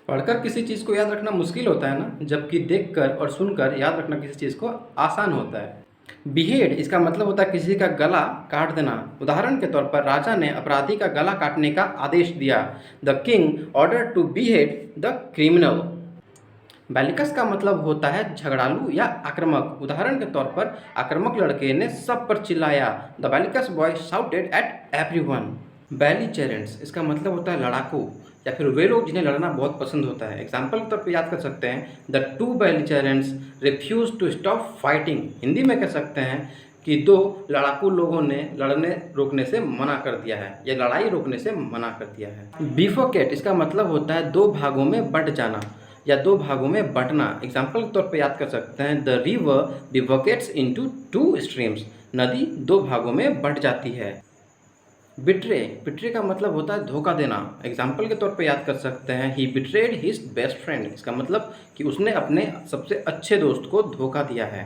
पढ़कर किसी चीज़ को याद रखना मुश्किल होता है ना, जबकि देखकर और सुनकर याद रखना किसी चीज़ को आसान होता है। बिहेड इसका मतलब होता है किसी का गला काट देना। उदाहरण के तौर पर राजा ने अपराधी का गला काटने का आदेश दिया। The king order to behead the criminal. Bellicose का मतलब होता है झगड़ालू या आक्रामक। उदाहरण के तौर पर आक्रामक लड़के ने सब पर चिल्लाया। The bellicose boy shouted at everyone. Belligerents इसका मतलब होता है लड़ाकू या फिर वे लोग जिन्हें लड़ना बहुत पसंद होता है। एग्जाम्पल के तौर पर याद कर सकते हैं, the two belligerents refuse to stop fighting. Hindi में कह सकते हैं कि दो लड़ाकू लोगों ने लड़ने रोकने से मना कर दिया है या लड़ाई रोकने से मना कर दिया है। बिफोकेट इसका मतलब होता है दो भागों में बंट जाना या दो भागों में बंटना। एग्जाम्पल के तौर पर याद कर सकते हैं, the river bifurcates into two streams. नदी दो भागों में बंट जाती है। बिट्रे बिट्रे का मतलब होता है धोखा देना। एग्जाम्पल के तौर पे याद कर सकते हैं, ही बिट्रेड हिज बेस्ट फ्रेंड। इसका मतलब कि उसने अपने सबसे अच्छे दोस्त को धोखा दिया है।